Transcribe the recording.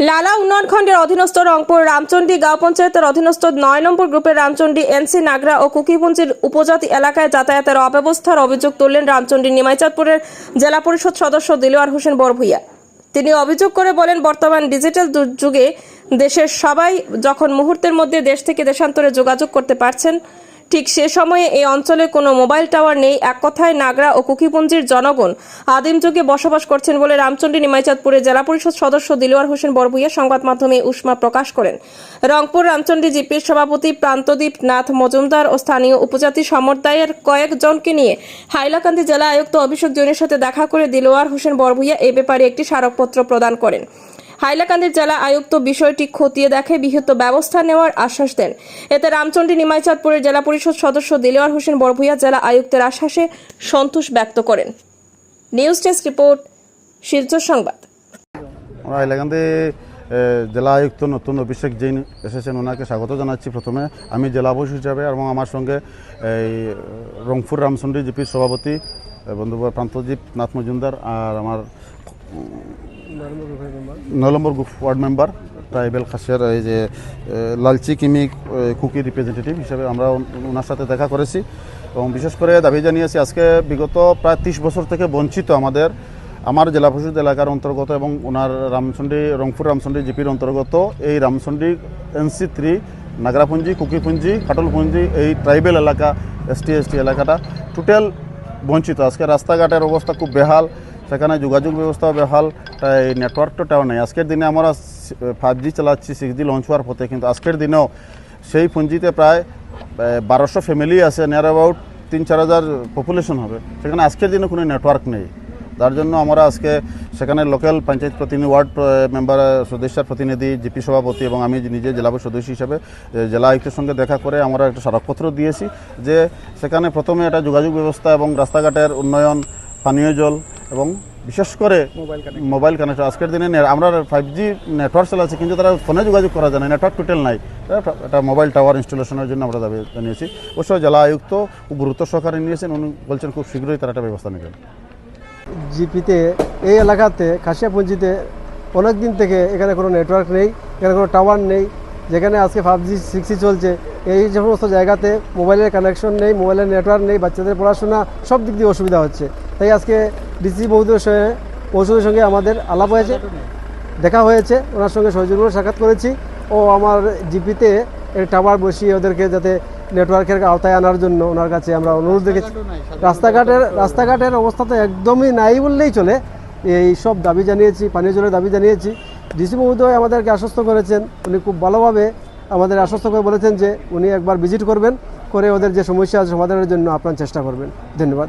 লালা উন্নয়ন খণ্ডের অধীনস্থ রংপুর রামচন্ডী গাঁও পঞ্চায়েতের অধীনস্থ ৯ নম্বর গ্রুপের রামচন্ডী এনসি নাগরা ও কুকিপুঞ্জির উপজাতি এলাকায় যাতায়াতের অব্যবস্থার অভিযোগ তুললেন রামচন্ডী নিমাইচাঁদপুরের জেলা পরিষদ সদস্য দিলওয়ার হোসেন বড়ভূইয়া। তিনি অভিযোগ করে বলেন, বর্তমান ডিজিটাল যুগে দেশের সবাই যখন মুহূর্তের মধ্যে দেশ থেকে দেশান্তরে যোগাযোগ করতে পারছেন, ঠিক সে সময়ে এই অঞ্চলে কোনো মোবাইল টাওয়ার নেই। এক কথায় নাগরা ও কুকিপুঞ্জির জনগণ আদিম যুগে বসবাস করছেন বলে রামচন্ডী নিমাইচাঁদপুরের জেলা পরিষদ সদস্য দিলওয়ার হোসেন বড়ভূইয়া সংবাদ মাধ্যমে উষ্মা প্রকাশ করেন। রংপুর রামচন্ডী জিপির সভাপতি প্রান্তদীপ নাথ মজুমদার ও স্থানীয় উপজাতি সম্প্রদায়ের কয়েকজনকে নিয়ে হাইলাকান্দি জেলা আয়ুক্ত অভিষেক জৈনের সাথে দেখা করে দিলওয়ার হোসেন বড়ভূইয়া এ ব্যাপারে একটি স্মারকপত্র প্রদান করেন। হাইলাকান্দির জেলা আয়ুক্ত বিষয়টি খতিয়ে দেখে বিহিত ব্যবস্থা নেওয়ার আশ্বাস দেন। এতে রামচন্ডী নিমাইচাঁদপুরের জেলা পরিষদ সদস্য দিলওয়ার হোসেন বড়ভূইয়া জেলা আয়ুক্তের আশ্বাসে সন্তোষ ব্যক্ত করেন। নিউজ ডেস্ক রিপোর্ট, শিলচর সংবাদ। হাইলাকান্দি জেলা আয়ুক্ত নতুন অভিষেক জৈন এসেছেন, ওনাকে স্বাগত জানাচ্ছি। প্রথমে আমি জেলা বস হিসাবে এবং আমার সঙ্গে এই রংপুর রামচন্ডী জিপির সভাপতি বন্ধু প্রান্তদীপ নাথ মজুমদার আর আমার ৯ নম্বর ওয়ার্ড মেম্বার ট্রাইবেল খাসিয়ার এই যে লালচি কিমি কুকি রিপ্রেজেন্টেটিভ হিসেবে আমরা ওনার সাথে দেখা করেছি এবং বিশেষ করে দাবি জানিয়েছি। আজকে বিগত প্রায় ৩০ বছর থেকে বঞ্চিত আমার জেলা পরিষদ এলাকার অন্তর্গত এবং ওনার রংপুর রামচন্ডী জিপির অন্তর্গত এই রামচন্ডী NC3 নাগরাপুঞ্জি, কুকিপুঞ্জি, কাটলপুঞ্জি, এই ট্রাইবেল এলাকা ST এলাকাটা টোটাল বঞ্চিত। আজকে রাস্তাঘাটের অবস্থা খুব বেহাল, সেখানে যোগাযোগ ব্যবস্থাও বেহাল, তাই নেটওয়ার্কটাও নেই। আজকের দিনে আমরা 5G চালাচ্ছি 6G লঞ্চ হওয়ার পথে, কিন্তু আজকের দিনেও সেই পুঞ্জিতে প্রায় 1200 ফ্যামিলি আছে, নিয়ার অ্যাবাউট 3-4 হাজার পপুলেশন হবে। সেখানে আজকের দিনে কোনো নেটওয়ার্ক নেই। তার জন্য আমরা আজকে সেখানে লোকাল পঞ্চায়েত প্রতিনিধি, ওয়ার্ড মেম্বার, সদস্যের প্রতিনিধি, জিপি সভাপতি এবং আমি নিজে জেলা সদস্য হিসেবে জেলা আয়ুক্তের সঙ্গে দেখা করে আমরা একটা স্মারকপত্র দিয়েছি যে সেখানে প্রথমে একটা যোগাযোগ ব্যবস্থা এবং রাস্তাঘাটের উন্নয়ন, পানীয় জল এবং বিশেষ করে মোবাইল কানেকশন। আজকের দিনে আমরা 5G নেটওয়ার্ক চালাচ্ছি, কিন্তু তারা ফোনে যোগাযোগ করা যায় না, নেটওয়ার্ক টোটাল নাই। একটা মোবাইল টাওয়ার ইনস্টলেশনের জন্য আমরা দাবি জানিয়েছি। অবশ্য জেলা আয়ুক্ত খুব গুরুত্ব সহকারে নিয়েছেন, উনি বলছেন খুব শীঘ্রই তারা একটা ব্যবস্থা নেবেন। জিপিতে এই এলাকাতে কাশিয়াপুঞ্জিতে অনেক দিন থেকে এখানে কোনো নেটওয়ার্ক নেই, এখানে কোনো টাওয়ার নেই। যেখানে আজকে 5G 6G চলছে, এই সমস্ত জায়গাতে মোবাইলের কানেকশন নেই, মোবাইলের নেটওয়ার্ক নেই, বাচ্চাদের পড়াশোনা সব দিক দিয়ে অসুবিধা হচ্ছে। তাই আজকে ডিসি মহোদয়ের সঙ্গে আমাদের আলাপ হয়েছে, দেখা হয়েছে, ওনার সঙ্গে সহযোগিতা সাক্ষাৎ করেছি ও আমার জিপিতে টাওয়ার বসিয়ে ওদেরকে যাতে নেটওয়ার্কের আওতায় আনার জন্য ওনার কাছে আমরা অনুরোধ রেখেছি। রাস্তাঘাটের অবস্থা তো একদমই নাই বললেই চলে। এই সব দাবি জানিয়েছি, পানীয় জলের দাবি জানিয়েছি। ডিসি মহোদয় আমাদেরকে আশ্বস্ত করেছেন, উনি খুব ভালোভাবে আমাদের আশ্বস্ত করে বলেছেন যে উনি একবার ভিজিট করবেন, করে ওদের যে সমস্যা আছে সমাধানের জন্য আপ্রাণ চেষ্টা করবেন। ধন্যবাদ।